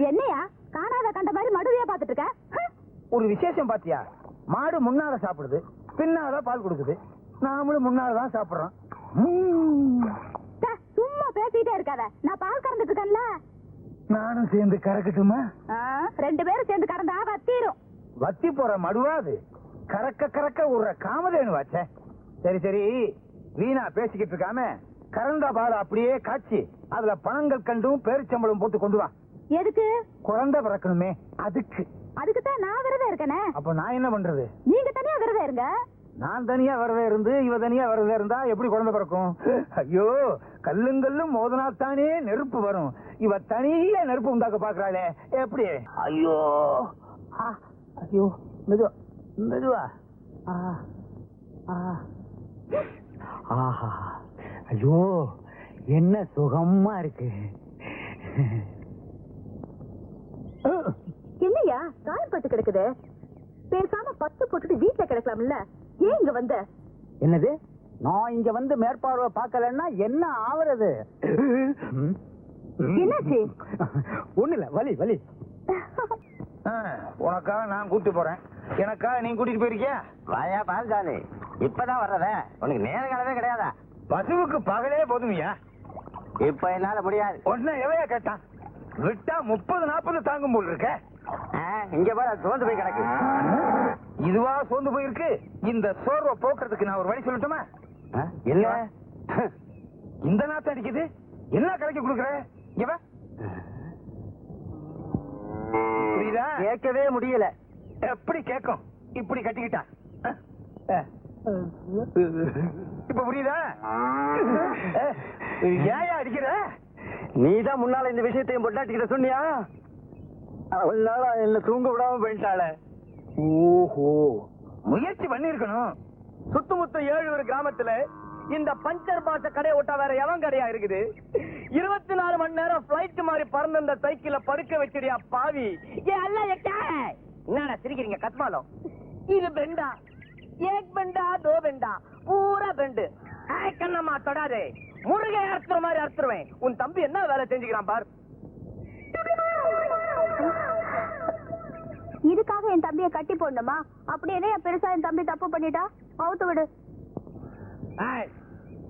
என்னையா காணாத கண்ட மாதிரி மடுவையா பாத்துட்டு இருக்க? ஒரு விசேஷம் பாத்தியா? மாடு முன்னால சாப்பிடுது, பின்னால பால் கொடுக்குது. நாமளும் முன்னாலதான் சாப்பிடுறோம். சும்மா பேசிட்டே இருக்காத, நான் பால் கறந்துட்டு இருக்கேன்ல. நானும் சேர்ந்து கறக்கட்டுமா? 2 பேரும் சேர்ந்து கறந்தா வத்திரும். வத்தி போற மடுவா அது? கறக்க கறக்க ஒரு காமதேனு வாச்சே. சரி சரி, வீணா பேசிக்கிட்டு இருக்காம கறந்த பால் அப்படியே காய்ச்சி அதுல பணங்கள் கண்டும் பேரிச்சம்பளம் போட்டு கொண்டு வா. எதுக்கு? குழந்தை பிறக்கணுமே, அதுக்கு. அதுக்குத்தான் நான் விரதம் இருக்கேனே. அப்ப நான் என்ன பண்றது? நீங்க தனியா விரதம் இருங்க. நான் தனியா விரதம் இருந்து இவ தனியா விரதம் இருந்தா எப்படி குழந்தை பிறக்கும்? ஐயோ, கல்லுங்கல்லும் மோதனாத்தானே நெருப்பு வரும். இவ தனியா நெருப்பு உண்டாக்க பாக்குறாளே, எப்படி? ஐயோ ஐயோ, மெதுவா மெதுவா. ஆஹா, ஐயோ என்ன சுகமா இருக்கு. என்னையா காயப்பட்டு கிடக்குது? பேசாம 10 போட்டுட்டு வீட்டுல கிடக்கலாம்ல, ஏன் இங்க வந்த? என்னது? நான் இங்க வந்து மேற்பார்வை பார்க்கலன்னா என்ன ஆவறது? என்னாச்சு? ஒண்ணு இல்ல, வலி வலி. உனக்கா நான் கூட்டி போறேன், எனக்கா நீ கூட்டிட்டு போயிருக்கியா? வாயா பால்சாமி, இப்பதான் வர்றத உனக்கு நேர காலமே கிடையாதா? பசுவுக்கு பகலே போதுமையா? இப்ப என்னால முடியாது. ஒன்ன எவையா கேட்டான்? விட்டா 30-40 தாங்கும் போல் இருக்க. இங்க பாரு, சோர்ந்து போய் கிடக்கு. இதுவா சோர்ந்து போயிருக்கு? இந்த சோர்வை போக்குறதுக்கு நான் ஒரு வழி சொல்லட்டுமா? இல்ல, இந்த நாத்து அடிக்குது, என்ன கலக்கி கொடுக்குற? புரியுதா? கேட்கவே முடியல. எப்படி கேட்கும்? இப்படி கட்டிக்கிட்டா இப்ப புரியுதா? ஏயா அடிக்கிற? நீதான் முன்னால இந்த விஷயத்தையும் பொட்டாட்டிக்கிட்ட சொன்னியா? அவளால என்ன தூங்க விடாம போயிட்டாள. ஓஹோ, முயற்சி பண்ணிருக்கணும். சுத்தமுத்த 7 கிராமத்துல இந்த பஞ்சர் பாச கடை ஓட்டா வேற எவன் கடையா இருக்குது? 24 மணி நேரம் பிளைட் மாதிரி பறந்த இந்த சைக்கிள படுக்க வச்சிடியா பாவி. என்னடா சிரிக்கிறீங்க கத்மாலம்? இது பெண்டா, ஏக் பெண்டா, தோ பெண்டா, பூரா பெண்டு. கண்ணம்மா தொடாதே, முருகை அறுத்துற மாதிரி அறுத்துருவேன். உன் தம்பி என்ன வேலை செஞ்சுக்கிறான் பார். இதுக்காக என் தம்பியை கட்டி போடணுமா? அப்படி என்ன பெருசா என் தம்பி தப்பு பண்ணிட்டா? அவுத்து விடு.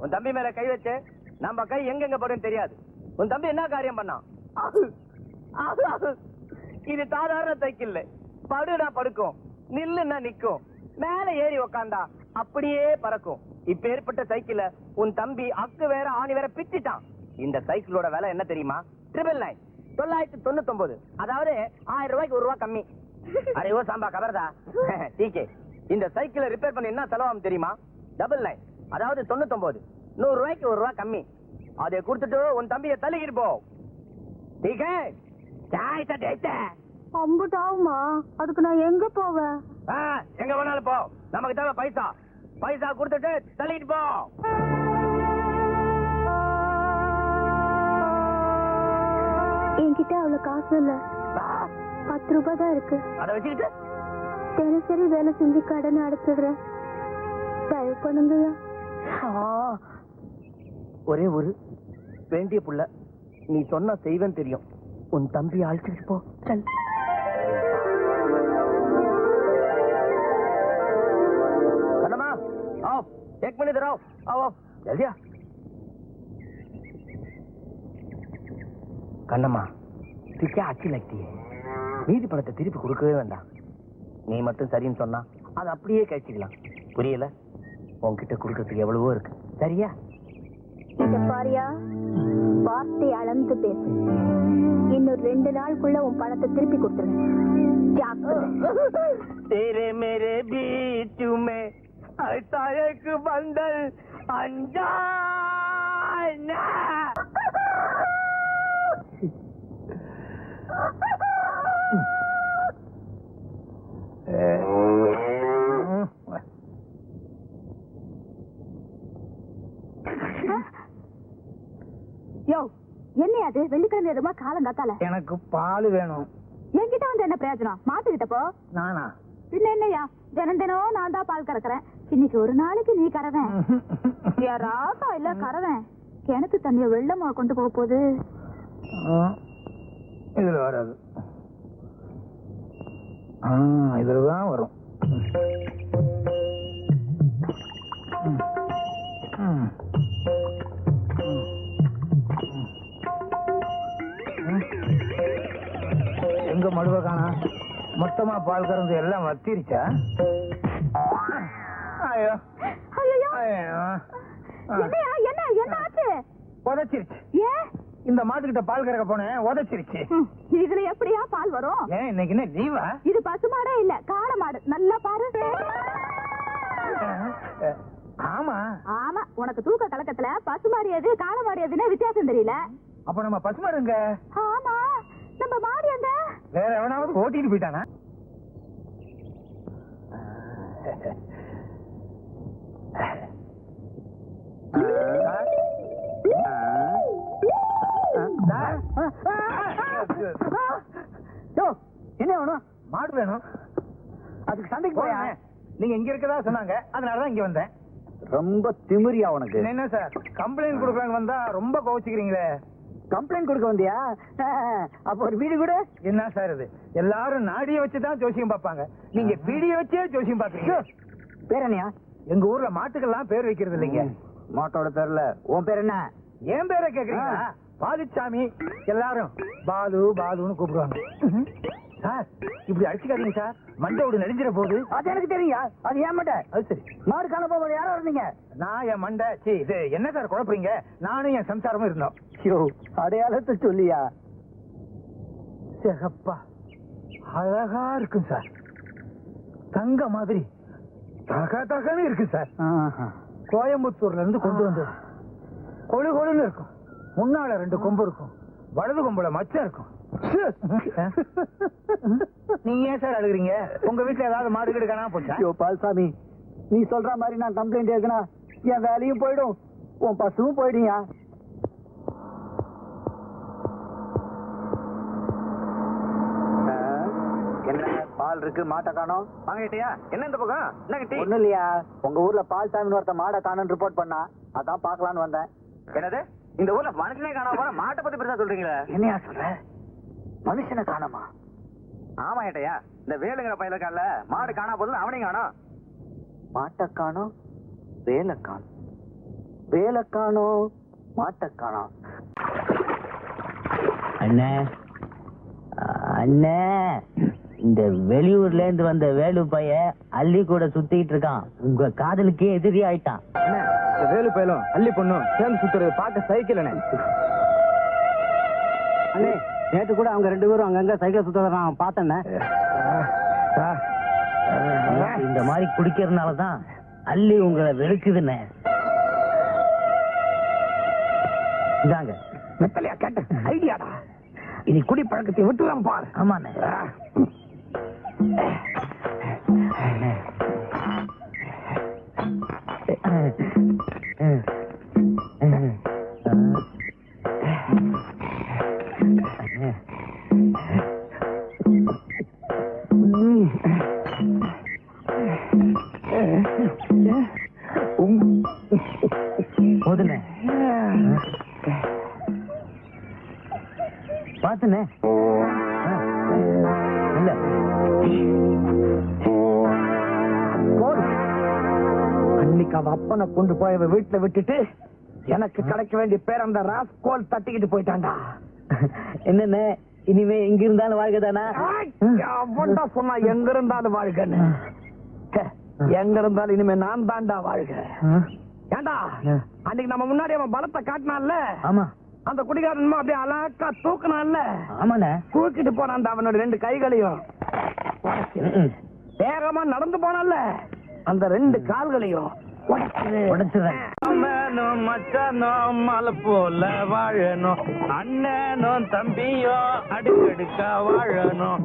உன் தம்பி மேல கை வச்சு நம்ம கை எங்கெங்க படும் தெரியாது. உன் தம்பி என்ன காரியம் பண்ணான்? இது சாதாரண சைக்கிள். படுனா படுக்கும், நில்லுன்னா நிக்கும், மேல ஏறி உக்காந்தா அப்படியே பறக்கும். இப்ப ஏற்பட்ட சைக்கிள உன் தம்பி அக்கு வேற ஆணி வேற பிச்சிட்டான். இந்த சைக்கிளோட விலை என்ன தெரியுமா? 999, 999. அதாவது 1000 ரூபாய்க்கு 1 ரூபா கம்மி. அரே சாம்பா கபர்தா டீகே. இந்த சைக்கிளை ரிப்பேர் பண்ண என்ன செலவாகும் தெரியுமா? 99, அதாவது 99, 100 ரூபாய்க்கு 1 ரூபா கம்மி. அதை கொடுத்துட்டு உன் தம்பியை தள்ளிக்கிட்டு போ. டீகே, சாய் சட்டேச்சே. அம்புட்டாவுமா, அதுக்கு நான் எங்க போவேன்? எங்க வேணாலும் போ, நமக்கு தேவை பைசா. பைசா கொடுத்துட்டு தள்ளிட்டு போ. என்கிட்ட அவ்வளவு காசு இல்ல, 10 ரூபாய் தான் இருக்கு. அதை வச்சுக்கிட்டு தினசரி வேலை செஞ்சு கடன் அடைச்சிடுறேன், தயவு பண்ணுங்கய்யா. ஒரே ஒரு வேண்டிய புள்ள, நீ சொன்ன செய்வன் தெரியும். உன் தம்பி அழைச்சிட்டு போ. சல். கண்ணம்மா, आओ, 1 मिनट रहो, आओ जल्दी आ. கண்ணம்மா, तुझे अच्छी लगती है. மீதி பணத்தை திருப்பி கொடுக்கவே வேண்டாம். நீ மட்டும் சரின்னு சொன்னா அது அப்படியே கழிச்சுக்கலாம். புரியல? உன்கிட்ட கொடுக்கறதுக்கு எவ்வளவோ இருக்கு. சரியா? இத பாரியா, வார்த்தை அளந்து பேசு. இன்னும் 2 நாளுக்குள்ள உன் பணத்தை திருப்பி கொடுத்துருவேன். तेरे मेरे बीच में ऐसा एक बंधन अनजाना. யோ, என்ன அது வெள்ளிக்கிழமை எதுமா காலம் காத்தால? எனக்கு பால் வேணும். என்கிட்ட வந்து என்ன பிரயோஜனம்? மாட்டுக்கிட்ட போ. நானா? பின்ன என்னையா தினம் தினம் நான் தான் பால் கறக்குறேன். இன்னைக்கு ஒரு நாளைக்கு நீ கறவேன். ராசா இல்ல கறவேன். கிணத்து தண்ணிய வெள்ளமா கொண்டு போக போகுது. இதுல வராது. இதுலதான் வரும். எங்க மடுவ காணா? மொத்தமா பால் கறந்து எல்லாம் வத்திருச்சா? ஐயோ என்ன ஆச்சு? உதச்சிருச்சு. ஏன் இந்த மாட்டுக்கிட்ட பால் கறக்க போனேன், உதச்சிருச்சு. இதுல எப்படியா பால் வரும்? ஏன் இன்னைக்கு என்ன லீவா? இது பசுமாடே இல்ல, காளை மாடு. நல்லா பாரு. ஆமா ஆமா, உனக்கு தூக்க கலக்கத்துல பசுமாடு எது காளை மாடு எதுன்னு வித்தியாசம் தெரியல. அப்ப நம்ம பசுமாடுங்க. ஆமா, நம்ம மாடு எங்க? வேற எவனாவது ஓட்டிட்டு போயிட்டானா? என்ன வேணும்? மாடு வேணும். அதுக்கு சண்டைக்கு போயா? நீங்க இங்க இருக்கதா சொன்னாங்க, அதனாலதான் இங்க வந்தேன். ரொம்ப திமிரியா உனக்கு? என்ன சார் கம்ப்ளைண்ட் கொடுக்கறாங்க வந்தா ரொம்ப கோவிச்சுக்கிறீங்களே. கம்ப்ளைண்ட் கொடுக்க வந்தியா? அப்ப ஒரு வீடு கூட என்ன சார் இது? எல்லாரும் நாடிய வச்சுதான் ஜோசியம் பார்ப்பாங்க, நீங்க பீடிய வச்சே ஜோசியம் பாக்குறீங்க. பேர் என்னையா? எங்க ஊர்ல மாட்டுக்கெல்லாம் பேர் வைக்கிறது இல்லைங்க. மாட்டோட பேர்ல உன் பேர் என்ன? என் பேரை கேக்குறீங்களா? பாலுச்சாமி. எல்லாரும் பாலு பாலுன்னு கூப்பிடுவாங்க. சார் இப்படி அடிச்சுக்காதீங்க சார், மண்டோடு நெடுஞ்சிட போகுது. அது எனக்கு தெரியா? அது ஏன் மாட்டேன். அது சரி. மாடு காண போக யாரா இருந்தீங்க? நான் என் மண்டை இது என்ன சார் குழப்பறீங்க? நானும் என் சம்சாரமும் இருந்தோம். அடையாளத்தை சொல்லியா? சிகப்பா அழகா இருக்கும் சார், தங்க மாதிரி தக தகன்னு இருக்கு சார். கோயம்புத்தூர்ல இருந்து கொண்டு வந்து கொழு கொழுன்னு இருக்கும். முன்னால 2 கொம்பு இருக்கும், வலது கொம்புல மச்சம் இருக்கும். நீங்க ஏன் சார் அழுகுறீங்க? உங்க வீட்டுல ஏதாவது மாடு கீடு காணாம போச்சா? ஐயோ பால்சாமி, நீ சொல்ற மாதிரி நான் கம்ப்ளைண்ட் எழுதுனா என் வேலையும் போயிடும், உன் பசுவும் போயிடுயா. என்ன பால் இருக்கு, மாட்டை காணோம்? வாங்கிட்டியா? என்ன இந்த பக்கம் என்ன கட்டி? ஒண்ணு இல்லையா, உங்க ஊர்ல பால்சாமின்னு ஒருத்த மாடை காணோன்னு ரிப்போர்ட் பண்ணா, அதான் பாக்கலான்னு வந்தேன். என்னது இந்த ஊர்ல மனுஷனே காணாம போற மாட்டை பத்தி பெருசா சொல்றீங்களா? என்னையா சொல்ற? மனுஷனை காணோமா? ஆமா ஏட்டையா, இந்த வேலுங்கிற பையல காணல மாடு காணா போதும், அவனையும் காணோம். மாட்டை காணோம், வேலை காணோம், வேலை காணோம், மாட்டை காணோம். அண்ணே அண்ணே, இந்த வெளியூர்ல இருந்து வந்த வேலு பைய அள்ளி கூட சுத்திட்டு இருக்கான். உங்க காதலுக்கே எதிரி ஆயிட்டான். வேலு பயிலும் அள்ளி பொண்ணும் சேர்ந்து சுத்துறது பார்க்க சைக்கிள். அண்ணே, நேற்று கூட அவங்க 2 பேரும் அங்கங்க சைக்கிள் சுத்த நான் பார்த்தேன். இந்த மாதிரி குடிக்கிறதுனாலதான் அள்ளி உங்களை வெறுக்குதுண்ணே. இதாங்க மெத்தலையா கேட்ட ஐடியாடா. இனி குடி பழக்கத்தை விட்டுதான் பாரு. ஆமாண்ணே. போதுண்ணே, பாத்துண்ணே. இல்ல அன்னைக்கு அவ அப்பனை கொண்டு போய் வீட்டுல விட்டுட்டு எனக்கு கிடைக்க வேண்டிய பேர் அந்த ராஸ்கோல் தட்டிக்கிட்டு போயிட்டான்டா. என்னண்ணே, இனிமே எங்க இருந்தாலும் வாழ்க்கைதானா? அவன்டா சொன்னா எங்க இருந்தாலும் வாழ்கன்னு. எங்க இருந்தாலும் இனிமே நான் தான்டா வாழ்க. ஏண்டா அன்னைக்கு நம்ம முன்னாடி அவன் பலத்தை காட்டினான்ல, ஆமா, அந்த குடிகாரன் அப்படியே அழகா தூக்குனான்ல, ஆமாண்ணே. தூக்கிட்டு போனான் அவனோட 2 கைகளையும். வேகமா நடந்து போனான்ல, அந்த 2 கால்களையும் உடைச்சுறேன். அண்ணனும் மச்சானும் மலை போல வாழணும், அண்ணனும் தம்பியும் அடுக்கடுக்கா வாழணும்.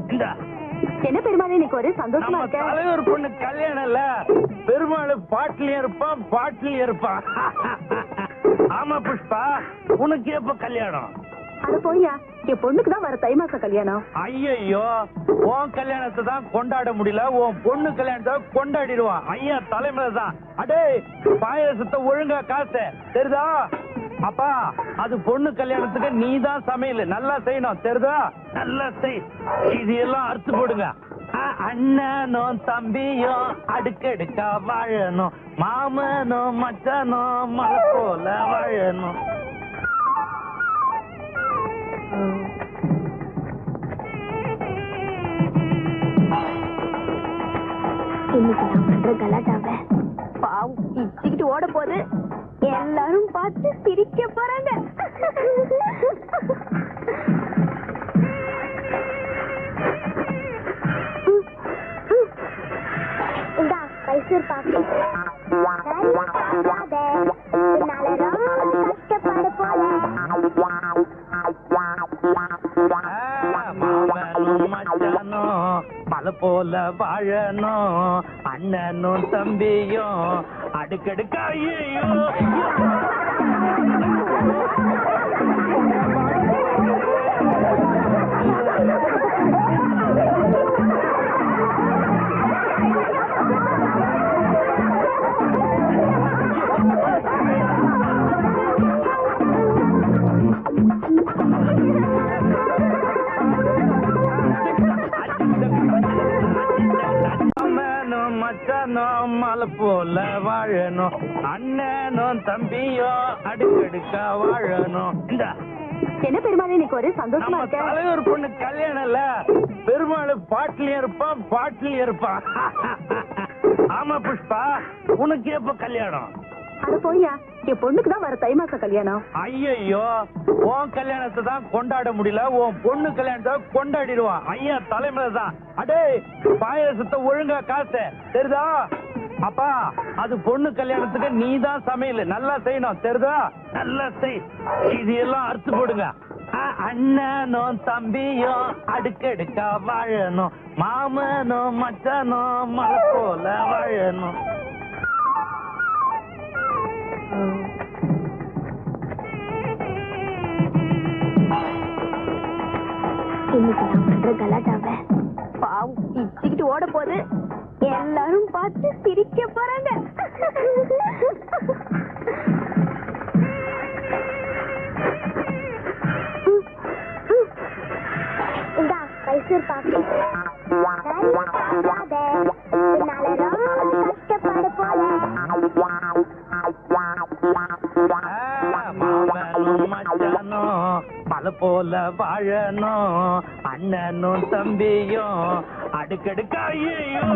என்ன பெருமாள் இன்னைக்கு ஒரு சந்தோஷமா நம்ம இருக்க? தலைவர் பொண்ணு கல்யாணம் இல்ல, பெருமாள் பாட்டிலையும் இருப்பான் பாட்டிலையும் இருப்பான். ஆமா புஷ்பா, உனக்கு எப்ப கல்யாணம்? அது போய்யா என் பொண்ணுக்கு தான் வர தை மாச கல்யாணம். ஐயோ உன் கல்யாணத்தை தான் கொண்டாட முடியல, உன் பொண்ணு கல்யாணத்தை கொண்டாடிடுவான். ஐயா தலைமையில தான். அடே பாயசத்தை ஒழுங்கா காசு தெரியுதா? அப்பா அது பொண்ணு கல்யாணத்துக்கு நீ தான் சமையல் நல்லா செய்யணும் தெரியுதா? நல்லா செய். இது எல்லாம் அறுத்து போடுங்க. அண்ணனும் தம்பியும் அடுக்கடுக்கா வாழணும், மாமனும் மச்சனும் மலை போல வாழணும். இன்னைக்கு நான் பண்ற கலாட்டாவ பாவம் இச்சுக்கிட்டு ஓட போது எல்லாரும் பார்த்து சிரிக்க போறாங்க. இந்தா மைசூர் பாக்கு கஷ்டப்பட போல மலை போல வாழணும், அண்ணனும் தம்பியும் அடுக்கடுக்கா. ஐயோ மச்சனும் மலை போல வாழணும், அண்ணனும் தம்பியும் அடுக்கடுக்கா வாழணும். இந்த என்ன பெருமாள் இன்னைக்கு ஒரு சந்தோஷமா நம்ம இருக்க? தலைவர் பொண்ணு கல்யாணம் இல்ல, பெருமாள் பாட்டிலையும் இருப்பான் பாட்டிலையும் இருப்பான். ஆமா புஷ்பா, உனக்கு எப்ப கல்யாணம்? அது போய்யா என் பொண்ணுக்கு தான் வர தை மாச கல்யாணம். ஐயோ உன் கல்யாணத்தை தான் கொண்டாட முடியல, உன் பொண்ணு கல்யாணத்தை கொண்டாடிடுவான். ஐயா தலைமையில தான். அடே பாயசத்தை ஒழுங்கா காசு தெரியுதா? அப்பா அது பொண்ணு கல்யாணத்துக்கு நீ தான் சமையல் நல்லா செய்யணும் தெரியுதா? நல்லா செய். இது எல்லாம் அறுத்து போடுங்க. அண்ணனும் தம்பியும் அடுக்கடுக்கா வாழணும், மாமனும் மச்சனும் மலை போல வாழணும். இன்னைக்கு நான் பண்ற கலாட்டாவ பாவம் இச்சுக்கிட்டு ஓட போது எல்லாரும் பார்த்து சிரிக்க போறாங்க. இந்தா மைசூர் பாக்கு கஷ்டப்பட போல மலை போல வாழணும், அண்ணனும் தம்பியும் அடுக்கடுக்கா. ஐயோ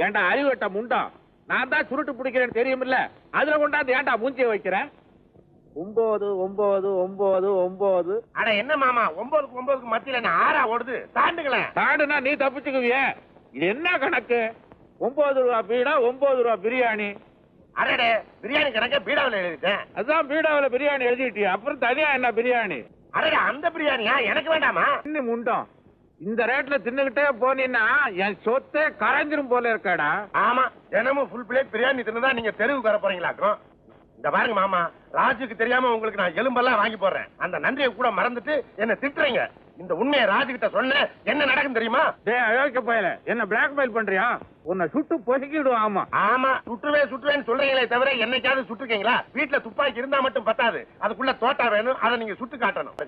ஏண்டா அறிவட்ட முண்டம், நான் தான் சுருட்டு பிடிக்கிறேன்னு தெரியுமில்ல, அதுல கொண்டாந்து ஏண்டா மூஞ்சிய வைக்கிறேன்? 9 9 9 9. அட என்ன மாமா 9க்கு 9க்கு மத்தியில என்ன ஆறா ஓடுது? தாண்டுங்களேன். தாண்டுனா நீ தப்பிச்சுக்குவிய. இது என்ன கணக்கு? 9 ரூபா பீடா 9 ரூபா பிரியாணி. அரடே பிரியாணி கணக்க பீடாவில் எழுதிட்டேன். அதான் பீடாவில பிரியாணி எழுதிட்டியா, அப்புறம் தனியா என்ன பிரியாணி? அரடே அந்த பிரியாணியா எனக்கு வேண்டாமா? இன்னும் முண்டம், இந்த ரேட்ல தின்னுகிட்டே போனீன்னா என் சொத்தே கரைஞ்சிரும் போல இருக்காடா. ஆமா தினமும் ஃபுல் பிளேட் பிரியாணி தின்னுதான் நீங்க தெருவுக்கு வர போறீங்களாக்கும். இந்த பாருங்க மாமா, ராஜுக்கு தெரியாம உங்களுக்கு நான் எலும்பெல்லாம் வாங்கி போடுறேன். அந்த நன்றியை கூட மறந்துட்டு என்ன திட்டுறீங்க. இந்த உண்மையை ராஜு கிட்ட சொன்ன என்ன நடக்கும் தெரியுமா? டேய் அயோக்கிய பயல, என்ன பிளாக்மெயில் பண்றியா? உன்னை சுட்டு பொசுக்கிடுவோம். ஆமா ஆமா சுட்டுவேன்னு சொல்றீங்களே தவிர என்னைக்காவது சுட்டுருக்கீங்களா? வீட்டுல துப்பாக்கி இருந்தா மட்டும் பத்தாது, அதுக்குள்ள தோட்டா வேணும், அதை நீங்க சுட்டு காட்டணும்.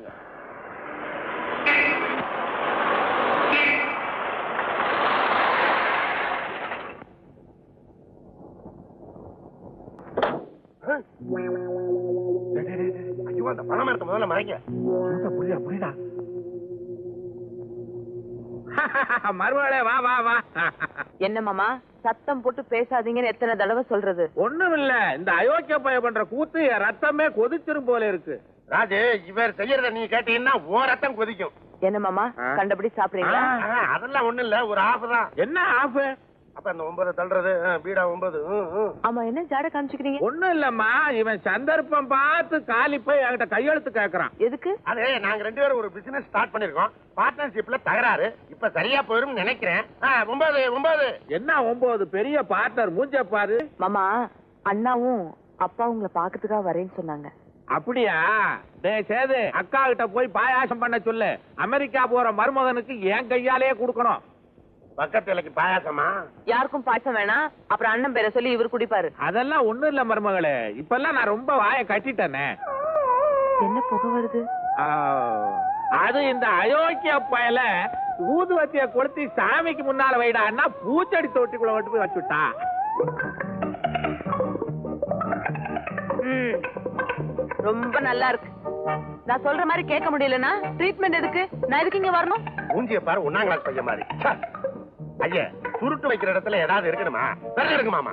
ஐயோ அந்த பணம் எடுத்த முதல்ல மறைங்க. புரியுதா மறுவாளே வா வா வா. என்ன மாமா சத்தம் போட்டு பேசாதீங்கன்னு எத்தனை தடவை சொல்றது? ஒண்ணுமில்ல, இந்த அயோக்கிய பைய பண்ற கூத்து என் ரத்தமே கொதிச்சிரும் போல இருக்கு. ராஜு, இவர் செய்யறத நீ கேட்டீங்கன்னா ஓ ரத்தம் கொதிக்கும். என்ன மாமா கண்டபடி சாப்பிடுறீங்களா? அதெல்லாம் ஒண்ணு இல்ல, ஒரு ஆஃப் தான். என்ன ஆஃப்? அப்ப அந்த 9 தள்ளுறது பீடா 9. ஆமா, என்ன ஜாட காமிச்சுக்கிறீங்க? ஒண்ணும் இல்லம்மா, இவன் சந்தர்ப்பம் பார்த்து காலி போய் என்கிட்ட கையெழுத்து கேக்குறான். எதுக்கு? அதே நாங்க 2 பேரும் ஒரு பிசினஸ் ஸ்டார்ட் பண்ணிருக்கோம். பார்ட்னர்ஷிப்ல தகராறு. இப்ப சரியா போயிரும் நினைக்கிறேன். 9 என்ன 9? பெரிய பார்ட்னர் மூஞ்ச பாரு. மாமா, அண்ணாவும் அப்பா உங்களை பாக்கிறதுக்காக வரேன்னு சொன்னாங்க. அப்படியா? டேய் சேது, அக்கா கிட்ட போய் பாயாசம் பண்ண சொல்லு. அமெரிக்கா போற மருமகனுக்கு என் கையாலேயே கொடுக்கணும். பக்கத்துலக்கு பாயாசமா? யாருக்கும் பாயசம் வேணாம். அப்புறம் அண்ணன் பேரை சொல்லி இவர் குடிப்பாரு. அதெல்லாம் ஒண்ணும் இல்ல மருமகளே, இப்பெல்லாம் நான் ரொம்ப வாயை கட்டிட்டேனே. என்ன புகை வருது? அது இந்த அயோக்கிய பயல ஊதுவத்திய கொளுத்தி சாமிக்கு முன்னால வைடான்னா பூச்செடி தொட்டிக்குள்ள விட்டு போய் வச்சுட்டா. ரொம்ப நல்லா இருக்கு. நான் சொல்ற மாதிரி கேட்க முடியலன்னா ட்ரீட்மெண்ட் எதுக்கு? நான் எதுக்கு இங்க வரணும்? மூஞ்சிய பாரு, 1ஆம் கிளாஸ் பையன் மாதிரி. ஐயா, சுருட்டு வைக்கிற இடத்துல ஏதாவது இருக்கணுமா? வெள்ளை இருக்குமாமா?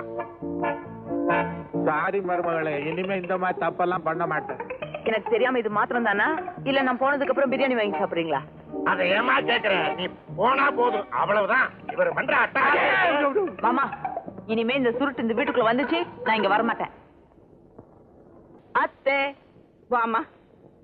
சாரி மருமகளே, இனிமே இந்த மாதிரி தப்பெல்லாம் பண்ண மாட்டேன். எனக்கு தெரியாம இது மாத்திரம் தானா, இல்ல நான் போனதுக்கு அப்புறம் பிரியாணி வாங்கி சாப்பிடுறீங்களா? அதை ஏமா கேக்குற? நீ போனா போதும், அவ்வளவுதான். இவர் பண்ற அட்டா. மாமா, இனிமே இந்த சுருட்டு இந்த வீட்டுக்குள்ள வந்துச்சு, நான் இங்க வரமாட்டேன். அத்தை வாமா.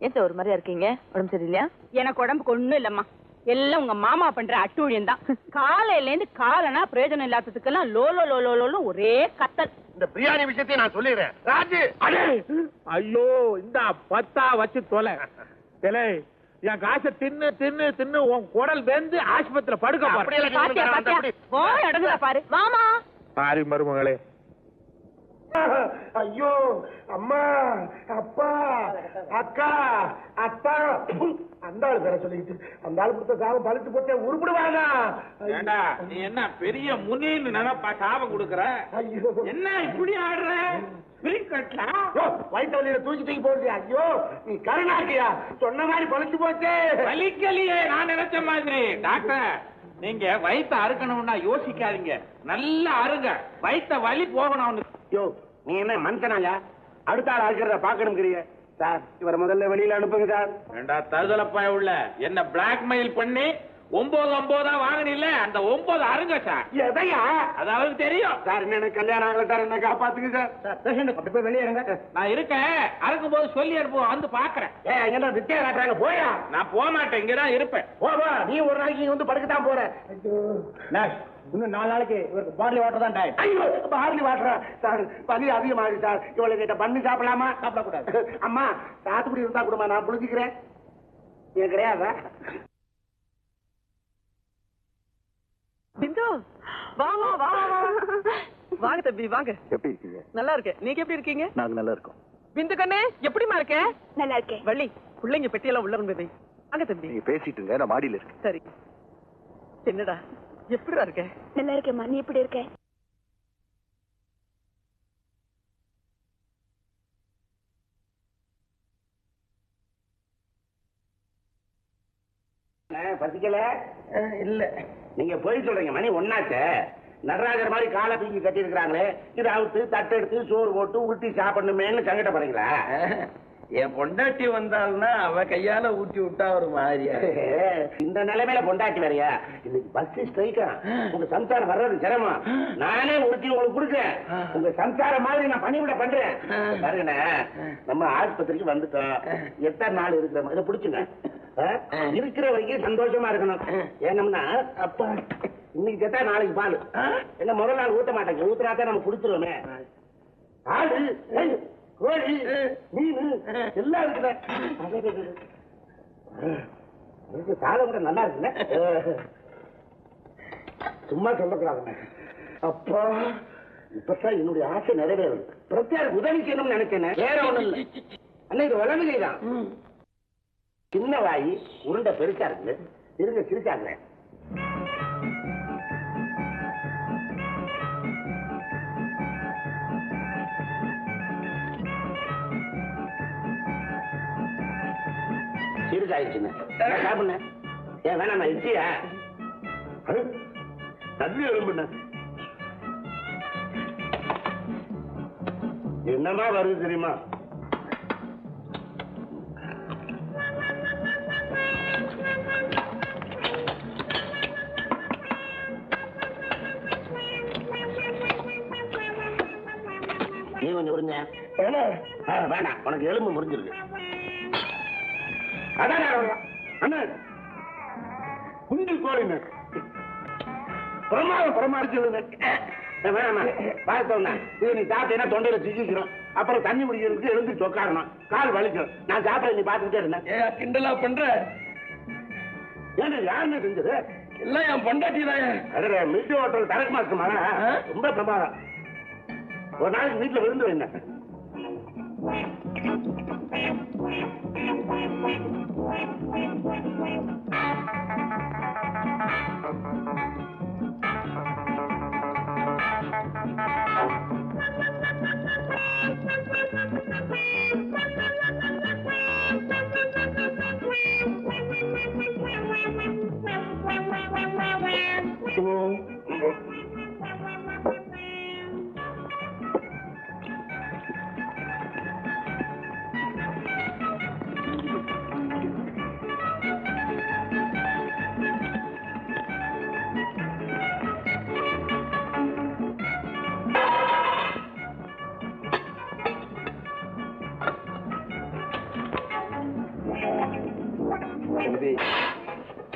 ஏத்த ஒரு மாதிரியா இருக்கீங்க? உடம்பு சரியில்லையா? எனக்கு உடம்புக்கு ஒண்ணும் இல்லம்மா, எல்லாம் உங்க மாமா பண்ற அட்டூழியம் தான். காலையில இருந்து காலனா பிரயோஜனம் இல்லாததுக்கெல்லாம் லோலோ லோலோ லோலோ ஒரே கத்தல். இந்த பிரியாணி விஷயத்தை நான் சொல்லிடுறேன். ராஜு, ஐயோ இந்த 10 வச்சு தொலை. என் காசை தின்னு தின்னு தின்னு உன் குடல் வெந்து ஆஸ்பத்திரியில படுக்க பாரு. மாமா சாரி மருமகளே. ஐயோ, அம்மா, அப்பா, அக்கா, அத்தா, அந்த ஆளு பேர சொல்லிக்கிட்டு அந்த ஆளு கொடுத்த சாபம் பழிச்சு போட்டே உருப்பிடுவாங்க. நீ என்ன பெரிய முனின்னு நினைப்பா சாபம் கொடுக்கற? என்ன இப்படி ஆடுற? வயிற்று வலியில தூக்கி போடுது. ஐயோ, நீ கருணாக்கியா சொன்ன மாதிரி பழிச்சு போச்சு. வலிக்கலையே, நான் நினைச்ச மாதிரி. டாக்டர், நீங்க வயிற்ற அறுக்கணும்னா யோசிக்காதீங்க, நல்லா அருங்க. வயிற்ற வலி போகணும். யோ, நீ என்ன மனுஷனாயா? அடுத்த ஆள் அறுக்கிறத பாக்கணும். சார், இவரை முதல்ல வெளியில அனுப்புங்க சார். ஏண்டா தருதலப்பாய உள்ள என்ன பிளாக்மெயில் பண்ணி 9 வாங்கினில்ல, அந்த 9 அருங்க சார். எதையா? அது அவருக்கு தெரியும் சார். என்ன கல்யாணம் ஆகல சார், என்ன காப்பாத்துங்க சார். அப்படி போய் வெளியே இருங்க. நான் இருக்கேன், அறுக்கும் போது சொல்லி அனுப்புவோம், வந்து பாக்குறேன். என்ன வித்தியா காட்டுறாங்க? போயா? நான் போக மாட்டேன், இங்கதான் இருப்பேன். போவா, நீ ஒரு நாளைக்கு இங்க வந்து படுக்கத்தான் போற. இன்னும் 4 நாளைக்கு இவருக்கு பார்லி வாட்டர் தான் டைம். ஐயோ, பார்லி வாட்டரா சார்? பனி அதிகமாகுது சார். இவளை கிட்ட பண்ணி சாப்பிடலாமா? சாப்பிடக்கூடாது. அம்மா, சாத்துக்குடி இருந்தா கூடமா, நான் புரிஞ்சுக்கிறேன். எனக்கு கிடையாதா? பிந்து, வாங்க வாங்க தம்பி, வாங்க. எப்படி இருக்கீங்க? நல்லா இருக்கேன். நீங்க எப்படி இருக்கீங்க? நாங்க நல்லா இருக்கோம். பிந்து கண்ணே, எப்படிமா இருக்க? நல்லா இருக்கேன். வள்ளி, பிள்ளைங்க பெட்டியெல்லாம் உள்ள இருந்தது. அங்க தம்பி. நீங்க பேசிட்டு இருங்க, நான் மாடியில இருக்கேன். சரி. என்னடா, எப்படிடா இருக்க? நல்லா இருக்கேம்மா, நீ எப்படி இருக்க? பசிக்கல? இல்ல. நீங்க போய் சொல்றீங்க. மணி 1 நடராஜர் மாதிரி காலை தூக்கி கட்டி இருக்கிறாங்களே, இது அவுத்து தட்டு எடுத்து சோறு போட்டு ஊட்டி சாப்பிடணுமேன்னு சங்கடப்படுறீங்களா? என் பொண்டாட்டி வந்தாள்னா அவ கையால ஊட்டி விட்டா ஒரு மாதிரியா. இந்த நிலைமையில பொண்டாட்டி வேறையா? இன்னைக்கு பஸ் ஸ்ட்ரைக்கா, உங்க சம்சாரம் வர்றது சிரமம். நானே ஊட்டி உங்களுக்கு கொடுக்கேன். உங்க சம்சாரம் மாதிரி நான் பணிவிட பண்றேன். பாருங்க, நம்ம ஆஸ்பத்திரிக்கு வந்துட்டோம். எத்தனை நாள் இருக்கிற மாதிரி பிடிச்சுங்க. இருக்கிற வரைக்கும் சந்தோஷமா இருக்கணும். ஏனம்னா அப்பா இன்னைக்கு கேட்டா நாளைக்கு பால் என்ன முதல் நாள் ஊட்ட மாட்டாங்க. ஊத்துறாத்தான் நம்ம குடுத்துருவோமே. ஆடு, கோழி, மீன் எல்லாம் இருக்குல்ல. சாதம் கூட நல்லா இருக்குல்ல. சும்மா சொல்லக்கூடாதுங்க. அப்பா, இப்பதான் என்னுடைய ஆசை நிறைவேறும். பிரத்யேக உதவி செய்யணும்னு நினைச்சேன். வேற ஒண்ணும் இல்லை. அண்ணா, இது வளர்ந்துதான். சின்ன வாயி உருண்டை பெருசா இருக்கு. இருங்க, சிரிச்சாங்க. சிரிச்சாயிடுச்சுன்னு சாப்பிடுங்க. ஏன் வேணாம், இட்லியா தண்ணி எலும்புண்ண என்னமா வருது தெரியுமா? முறிஞ்சேன்? வேணாம், உனக்கு எலும்பு முறிஞ்சிருக்கு. அதான் அண்ணா குண்டில் கோழிங்க பிரமாடிச்சு வேணாமா பார்த்தோம்னா இது நீ சாப்பிட்டீங்கன்னா தொண்டையில சிக்கிக்கிறோம். அப்புறம் தண்ணி குடிக்கிறதுக்கு எழுந்து சொக்காரணும், கால் வலிக்கும். நான் சாப்பிட நீ பார்த்துக்கிட்டே இருந்தேன். கிண்டலா பண்ற? ஏன்னா யாருன்னு செஞ்சது? எல்லாம் என் பொண்டாட்டி தான். மில்டி ஹோட்டல் தரக்கு மாசமா ரொம்ப பிரமாதம். ஒரு நாளைக்கு வீட்டுல விருந்து வைங்க.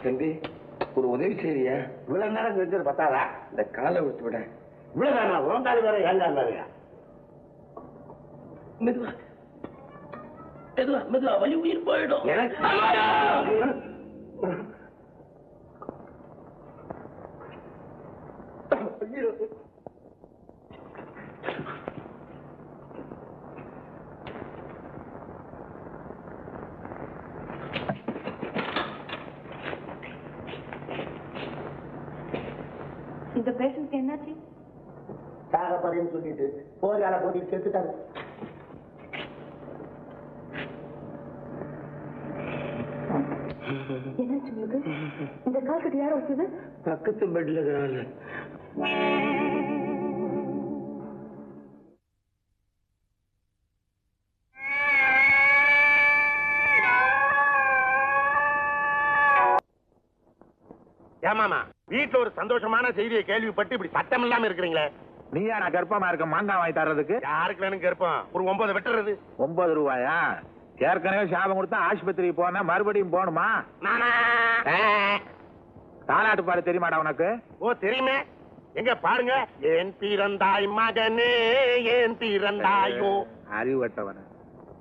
தம்பி, ஒரு உதவி செய்ய. இவ்வளவு நேரம் செஞ்சது பத்தாதா? இந்த காலை விட்டு விட. இவ்வளவுதானா? உங்காலி வேற ஏங்கால் வேறையா? மெதுவா மெதுவா மெதுவா, வலி உயிர் போயிடும். இந்த பேஷண்ட் என்னாச்சு? சாகப்படின்னு சொல்லிட்டு போரால போட்டு செத்துட்டாங்க. என்னாச்சு உங்களுக்கு? இந்த கால் கட்டு யாரும் வச்சது? பக்கத்து பெட்ல இருக்கிறாங்க. ஏமாமா, வீட்டுல ஒரு சந்தோஷமான செய்தியை கேள்விப்பட்டு இப்படி சட்டம் இல்லாம இருக்கிறீங்களே. நீயா நான் கர்ப்பமா இருக்க மாங்காய் வாங்கி தர்றதுக்கு? யாருக்கு வேணும் கர்ப்பம்? ஒரு 9 வெட்டுறது. 9 ரூபாயா? ஏற்கனவே சாபம் கொடுத்தா ஆஸ்பத்திரிக்கு போனா மறுபடியும் போகணுமா? தாலாட்டு பாடு தெரியுமாடா உனக்கு? ஓ தெரியுமே. எங்க பாருங்க. ஏன் பிறந்தாய் மகனே, ஏன் பிறந்தாயோ. அறிவட்டவன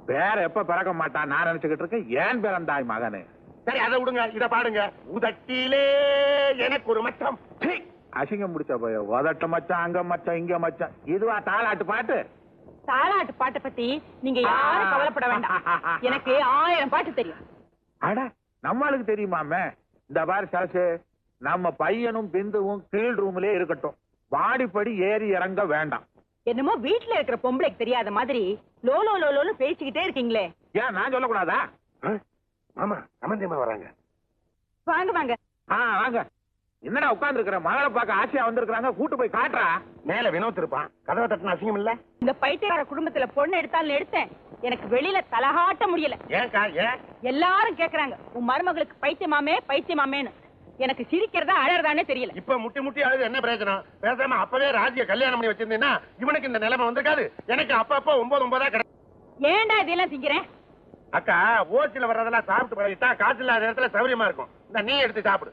பேர எப்ப பிறக்க மாட்டான் நான் நினைச்சுக்கிட்டு இருக்கேன். ஏன் பிறந்தாய் மகனே? சரி அதை விடுங்க, இத பாடுங்க. உதட்டிலே எனக்கு ஒரு மச்சம். அசிங்கம் முடிச்ச போய உதட்ட மச்சான், அங்க மச்சான், இங்க மச்சான். இதுவா தாலாட்டு பாட்டு? தாலாட்டு பாட்டை பத்தி நீங்க யாரும் கவலைப்பட வேண்டாம். எனக்கு 1000 பாட்டு தெரியும். அட நம்மளுக்கு தெரியுமாமே. இந்த பாரு சரசு, நம்ம பையனும் பிந்துவும் கீழ் ரூம்லயே இருக்கட்டும். வாடிப்படி ஏறி இறங்க வேண்டாம். என்னமோ வீட்டுல இருக்கிற பொம்பளைக்கு தெரியாத மாதிரி லோலோ லோலோன்னு பேசிக்கிட்டே இருக்கீங்களே. ஏன் நான் சொல்லக்கூடாதா? ஆமா, சம்பந்தியமா வராங்க. வாங்க வாங்க. வாங்க. என்னடா உட்கார்ந்து இருக்கிற? மகளை பார்க்க ஆசையா வந்திருக்காங்க, கூட்டு போய் காட்டுறா. மேல வினோத் இருப்பான். கதவை தட்டின அசிங்கம் இல்ல? இந்த பைத்தியக்கார குடும்பத்துல பொண்ணு எடுத்தாலும் எடுத்தேன். எனக்கு வெளியில தலகாட்ட முடியல. ஏன்க்கா? ஏன்? எல்லாரும் கேக்குறாங்க, உன் மருமகளுக்கு பைத்தியமாமே பைத்தியமாமேன்னு. எனக்கு சிரிக்கிறதா அழறதானே தெரியல. இப்ப முட்டி முட்டி அழுது என்ன பிரயோஜனம்? பேசாம அப்பவே ராஜிய கல்யாணம் பண்ணி வச்சிருந்தீங்கன்னா இவனுக்கு இந்த நிலைமை வந்திருக்காது. எனக்கு அப்பப்ப 9 கிடையாது. ஏன்டா இதெல்லாம் திங்கிறேன்? அக்கா, ஓச்சில வர்றதெல்லாம் சாப்பிட்டு பழகிட்டா காய்ச்சல் இல்லாத நேரத்துல சௌரியமா இருக்கும். இந்த நீ எடுத்து சாப்பிடு.